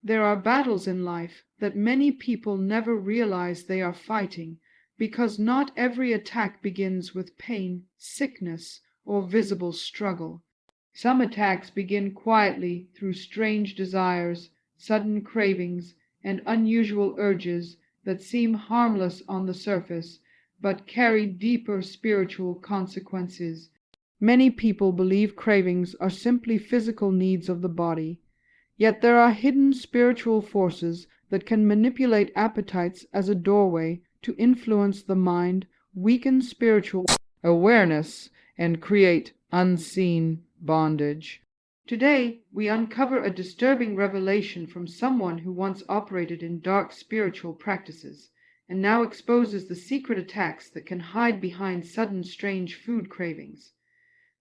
There are battles in life that many people never realize they are fighting, because not every attack begins with pain, sickness, or visible struggle. Some attacks begin quietly through strange desires, sudden cravings, and unusual urges that seem harmless on the surface, but carry deeper spiritual consequences. Many people believe cravings are simply physical needs of the body, yet there are hidden spiritual forces that can manipulate appetites as a doorway to influence the mind, weaken spiritual awareness, and create unseen bondage. Today, we uncover a disturbing revelation from someone who once operated in dark spiritual practices and now exposes the secret attacks that can hide behind sudden strange food cravings.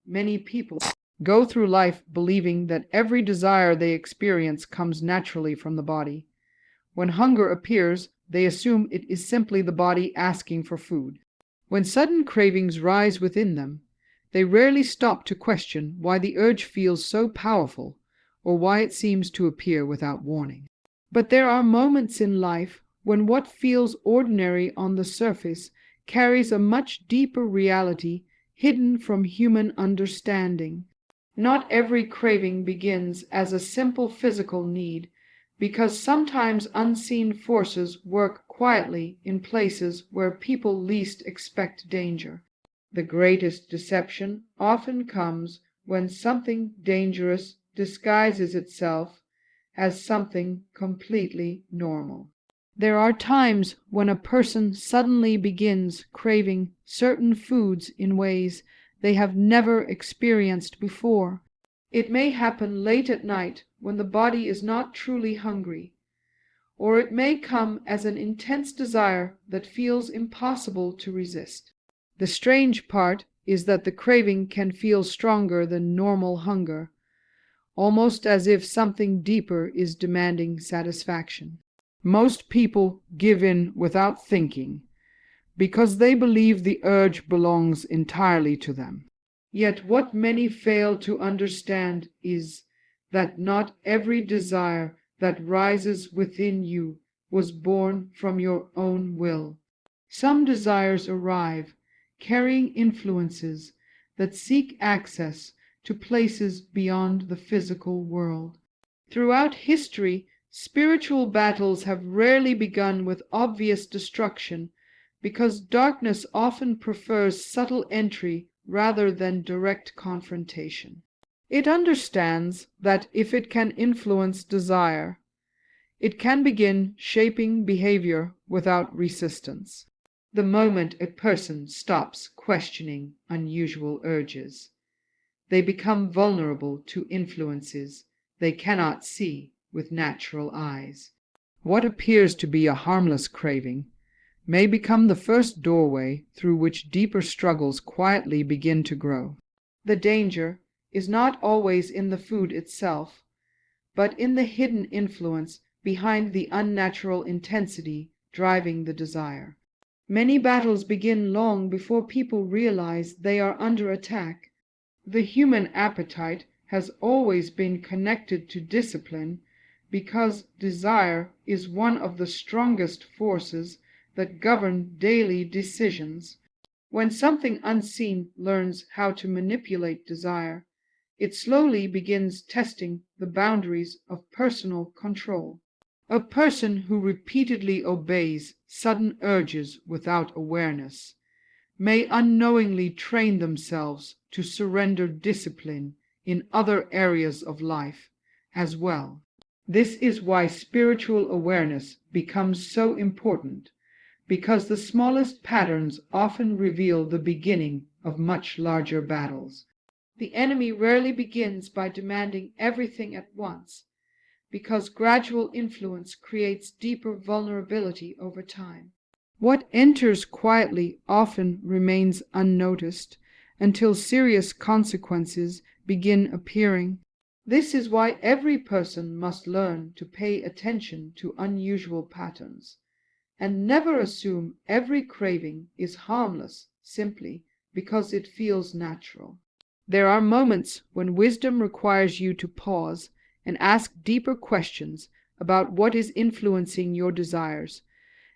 Many people go through life believing that every desire they experience comes naturally from the body. When hunger appears, they assume it is simply the body asking for food. When sudden cravings rise within them, they rarely stop to question why the urge feels so powerful or why it seems to appear without warning. But there are moments in life when what feels ordinary on the surface carries a much deeper reality hidden from human understanding. Not every craving begins as a simple physical need, because sometimes unseen forces work quietly in places where people least expect danger. The greatest deception often comes when something dangerous disguises itself as something completely normal. There are times when a person suddenly begins craving certain foods in ways they have never experienced before. It may happen late at night when the body is not truly hungry, or it may come as an intense desire that feels impossible to resist. The strange part is that the craving can feel stronger than normal hunger, almost as if something deeper is demanding satisfaction. Most people give in without thinking, because they believe the urge belongs entirely to them. Yet what many fail to understand is that not every desire that rises within you was born from your own will. Some desires arrive, carrying influences that seek access to places beyond the physical world. Throughout history, spiritual battles have rarely begun with obvious destruction, because darkness often prefers subtle entry rather than direct confrontation. It understands that if it can influence desire, it can begin shaping behavior without resistance. The moment a person stops questioning unusual urges, they become vulnerable to influences they cannot see with natural eyes. What appears to be a harmless craving may become the first doorway through which deeper struggles quietly begin to grow. The danger is not always in the food itself, but in the hidden influence behind the unnatural intensity driving the desire. Many battles begin long before people realize they are under attack. The human appetite has always been connected to discipline, because desire is one of the strongest forces that govern daily decisions. When something unseen learns how to manipulate desire, it slowly begins testing the boundaries of personal control. A person who repeatedly obeys sudden urges without awareness may unknowingly train themselves to surrender discipline in other areas of life as well. This is why spiritual awareness becomes so important, because the smallest patterns often reveal the beginning of much larger battles. The enemy rarely begins by demanding everything at once, because gradual influence creates deeper vulnerability over time. What enters quietly often remains unnoticed until serious consequences begin appearing. This is why every person must learn to pay attention to unusual patterns, and never assume every craving is harmless simply because it feels natural. There are moments when wisdom requires you to pause and ask deeper questions about what is influencing your desires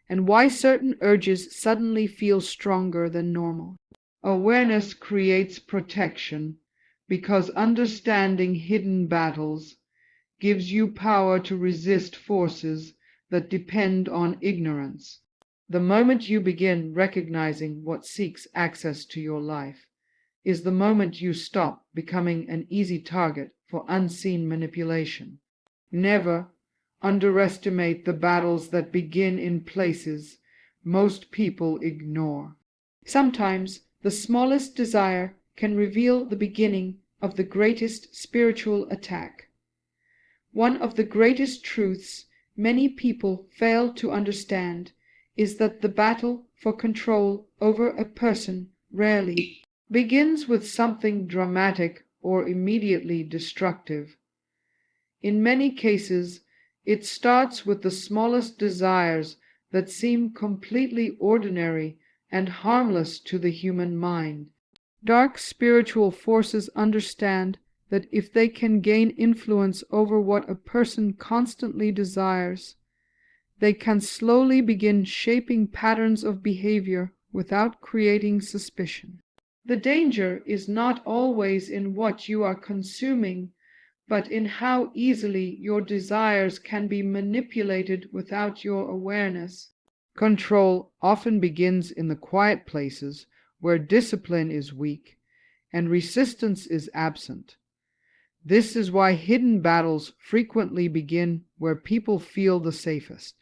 and why certain urges suddenly feel stronger than normal. Awareness creates protection because understanding hidden battles gives you power to resist forces that depend on ignorance. The moment you begin recognizing what seeks access to your life is the moment you stop becoming an easy target for unseen manipulation. Never underestimate the battles that begin in places most people ignore. Sometimes the smallest desire can reveal the beginning of the greatest spiritual attack. One of the greatest truths many people fail to understand is that the battle for control over a person rarely begins with something dramatic or immediately destructive. In many cases, it starts with the smallest desires that seem completely ordinary and harmless to the human mind. Dark spiritual forces understand that if they can gain influence over what a person constantly desires, they can slowly begin shaping patterns of behavior without creating suspicion. The danger is not always in what you are consuming, but in how easily your desires can be manipulated without your awareness. Control often begins in the quiet places where discipline is weak and resistance is absent. This is why hidden battles frequently begin where people feel the safest.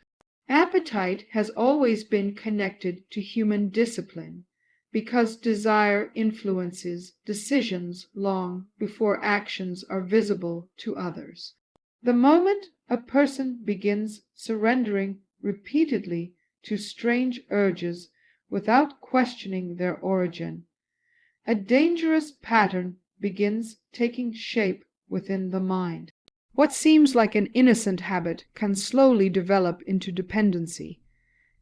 Appetite has always been connected to human discipline because desire influences decisions long before actions are visible to others. The moment a person begins surrendering repeatedly to strange urges without questioning their origin, a dangerous pattern begins taking shape within the mind. What seems like an innocent habit can slowly develop into dependency,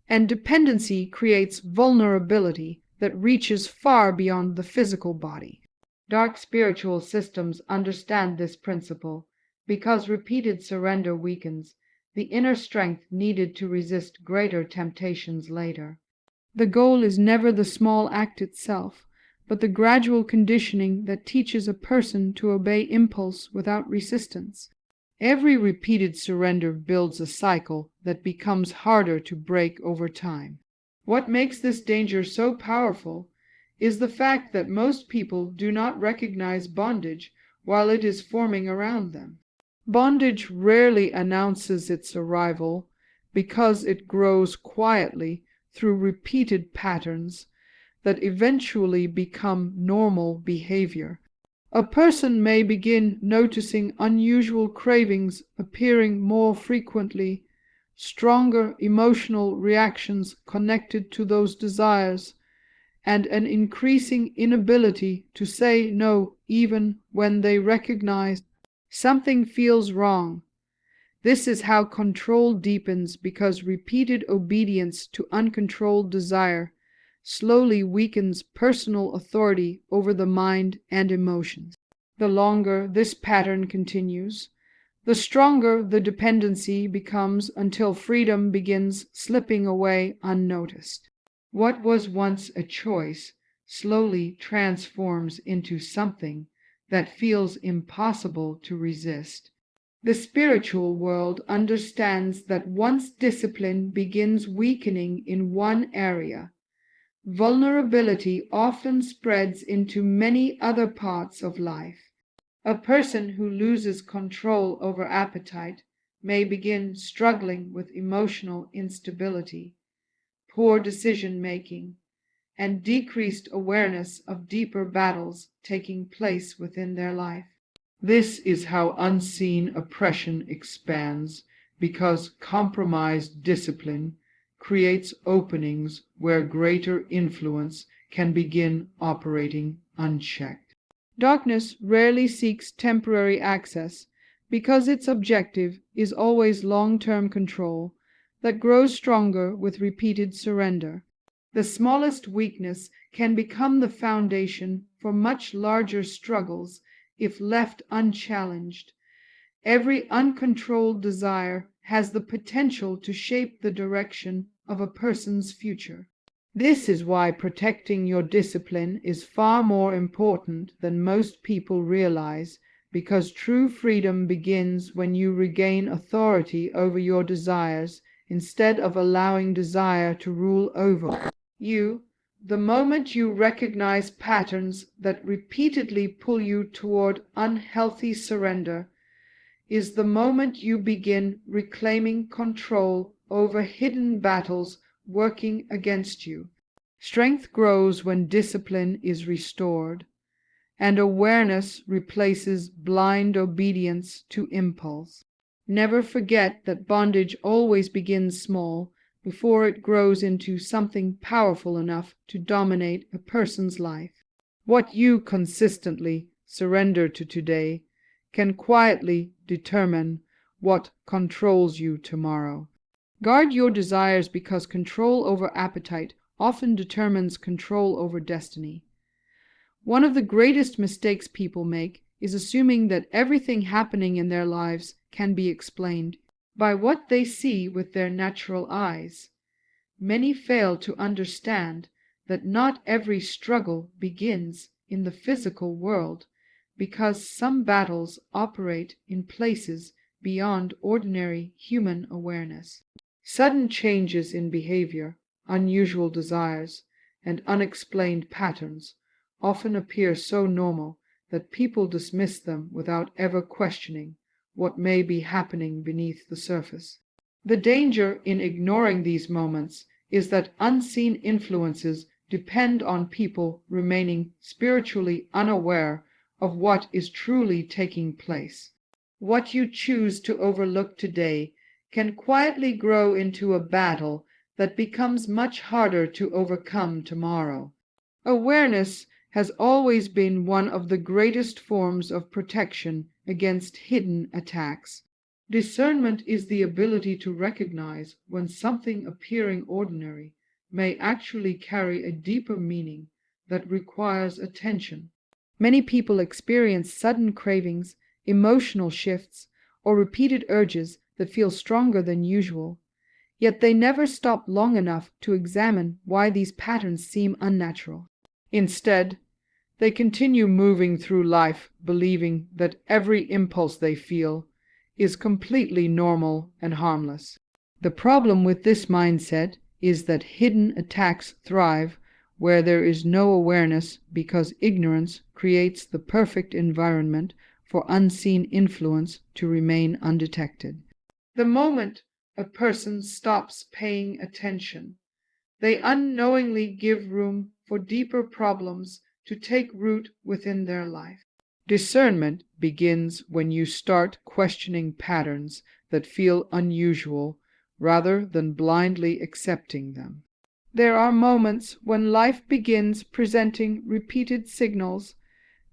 and dependency creates vulnerability that reaches far beyond the physical body. Dark spiritual systems understand this principle because repeated surrender weakens the inner strength needed to resist greater temptations later. The goal is never the small act itself, but the gradual conditioning that teaches a person to obey impulse without resistance. Every repeated surrender builds a cycle that becomes harder to break over time. What makes this danger so powerful is the fact that most people do not recognize bondage while it is forming around them. Bondage rarely announces its arrival because it grows quietly through repeated patterns that eventually become normal behavior. A person may begin noticing unusual cravings appearing more frequently, stronger emotional reactions connected to those desires, and an increasing inability to say no even when they recognize something feels wrong. This is how control deepens because repeated obedience to uncontrolled desire slowly weakens personal authority over the mind and emotions. The longer this pattern continues, the stronger the dependency becomes until freedom begins slipping away unnoticed. What was once a choice slowly transforms into something that feels impossible to resist. The spiritual world understands that once discipline begins weakening in one area, vulnerability often spreads into many other parts of life. A person who loses control over appetite may begin struggling with emotional instability, poor decision-making, and decreased awareness of deeper battles taking place within their life. This is how unseen oppression expands, because compromised discipline creates openings where greater influence can begin operating unchecked. Darkness rarely seeks temporary access because its objective is always long-term control that grows stronger with repeated surrender. The smallest weakness can become the foundation for much larger struggles if left unchallenged. Every uncontrolled desire has the potential to shape the direction of a person's future. This is why protecting your discipline is far more important than most people realize, because true freedom begins when you regain authority over your desires instead of allowing desire to rule over you. The moment you recognize patterns that repeatedly pull you toward unhealthy surrender is the moment you begin reclaiming control over hidden battles working against you. Strength grows when discipline is restored, and awareness replaces blind obedience to impulse. Never forget that bondage always begins small before it grows into something powerful enough to dominate a person's life. What you consistently surrender to today can quietly determine what controls you tomorrow. Guard your desires, because control over appetite often determines control over destiny. One of the greatest mistakes people make is assuming that everything happening in their lives can be explained by what they see with their natural eyes. Many fail to understand that not every struggle begins in the physical world, because some battles operate in places beyond ordinary human awareness. Sudden changes in behavior, unusual desires, and unexplained patterns often appear so normal that people dismiss them without ever questioning what may be happening beneath the surface. The danger in ignoring these moments is that unseen influences depend on people remaining spiritually unaware of what is truly taking place. What you choose to overlook today can quietly grow into a battle that becomes much harder to overcome tomorrow. Awareness has always been one of the greatest forms of protection against hidden attacks. Discernment is the ability to recognize when something appearing ordinary may actually carry a deeper meaning that requires attention. Many people experience sudden cravings, emotional shifts, or repeated urges that feel stronger than usual, yet they never stop long enough to examine why these patterns seem unnatural. Instead, they continue moving through life believing that every impulse they feel is completely normal and harmless. The problem with this mindset is that hidden attacks thrive where there is no awareness, because ignorance creates the perfect environment for unseen influence to remain undetected. The moment a person stops paying attention, they unknowingly give room for deeper problems to take root within their life. Discernment begins when you start questioning patterns that feel unusual rather than blindly accepting them. There are moments when life begins presenting repeated signals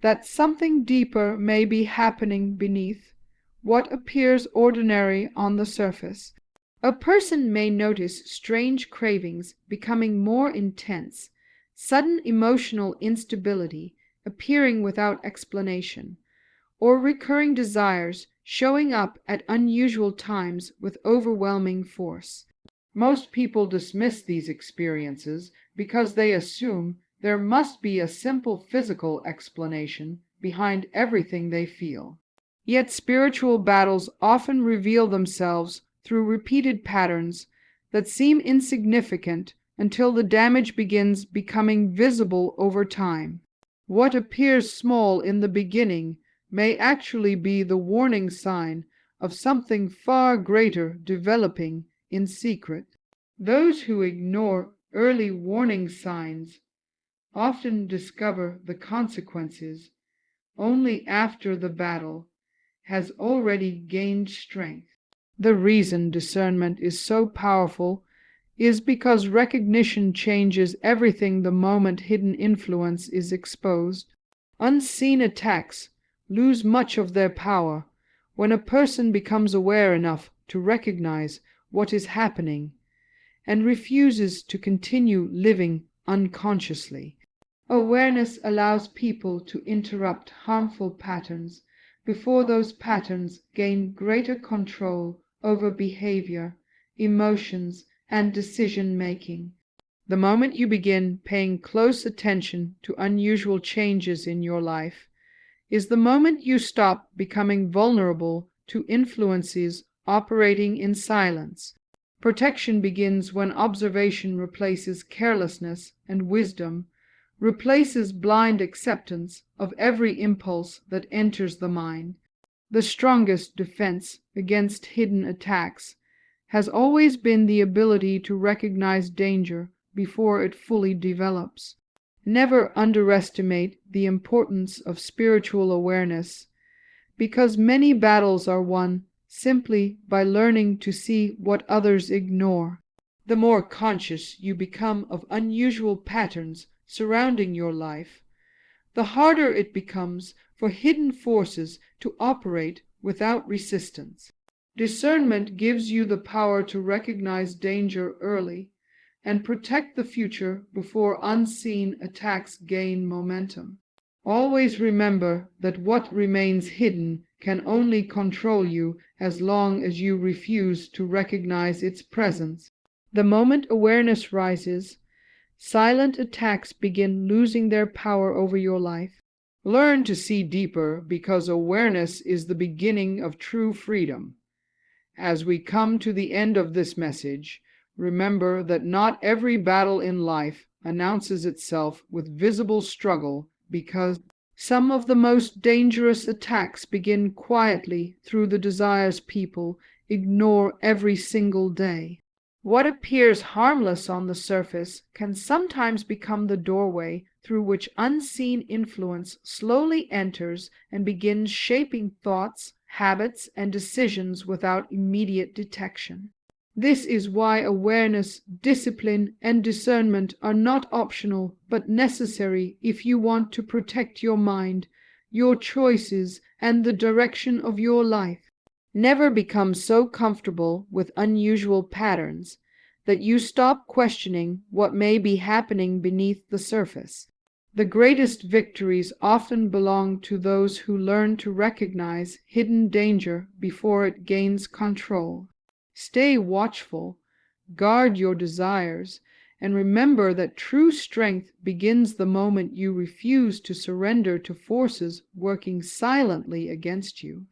that something deeper may be happening beneath what appears ordinary on the surface. A person may notice strange cravings becoming more intense, sudden emotional instability appearing without explanation, or recurring desires showing up at unusual times with overwhelming force. Most people dismiss these experiences because they assume there must be a simple physical explanation behind everything they feel. Yet spiritual battles often reveal themselves through repeated patterns that seem insignificant until the damage begins becoming visible over time. What appears small in the beginning may actually be the warning sign of something far greater developing in secret. Those who ignore early warning signs often discover the consequences only after the battle has already gained strength. The reason discernment is so powerful is because recognition changes everything the moment hidden influence is exposed. Unseen attacks lose much of their power when a person becomes aware enough to recognize what is happening and refuses to continue living unconsciously. Awareness allows people to interrupt harmful patterns before those patterns gain greater control over behavior, emotions, and decision-making. The moment you begin paying close attention to unusual changes in your life is the moment you stop becoming vulnerable to influences operating in silence. Protection begins when observation replaces carelessness, and wisdom replaces blind acceptance of every impulse that enters the mind. The strongest defense against hidden attacks has always been the ability to recognize danger before it fully develops. Never underestimate the importance of spiritual awareness, because many battles are won simply by learning to see what others ignore. The more conscious you become of unusual patterns surrounding your life, the harder it becomes for hidden forces to operate without resistance. Discernment gives you the power to recognize danger early and protect the future before unseen attacks gain momentum. Always remember that what remains hidden can only control you as long as you refuse to recognize its presence. The moment awareness rises, silent attacks begin losing their power over your life. Learn to see deeper, because awareness is the beginning of true freedom. As we come to the end of this message, remember that not every battle in life announces itself with visible struggle, because some of the most dangerous attacks begin quietly through the desires people ignore every single day. What appears harmless on the surface can sometimes become the doorway through which unseen influence slowly enters and begins shaping thoughts, habits, and decisions without immediate detection. This is why awareness, discipline, and discernment are not optional but necessary if you want to protect your mind, your choices, and the direction of your life. Never become so comfortable with unusual patterns that you stop questioning what may be happening beneath the surface. The greatest victories often belong to those who learn to recognize hidden danger before it gains control. Stay watchful, guard your desires, and remember that true strength begins the moment you refuse to surrender to forces working silently against you.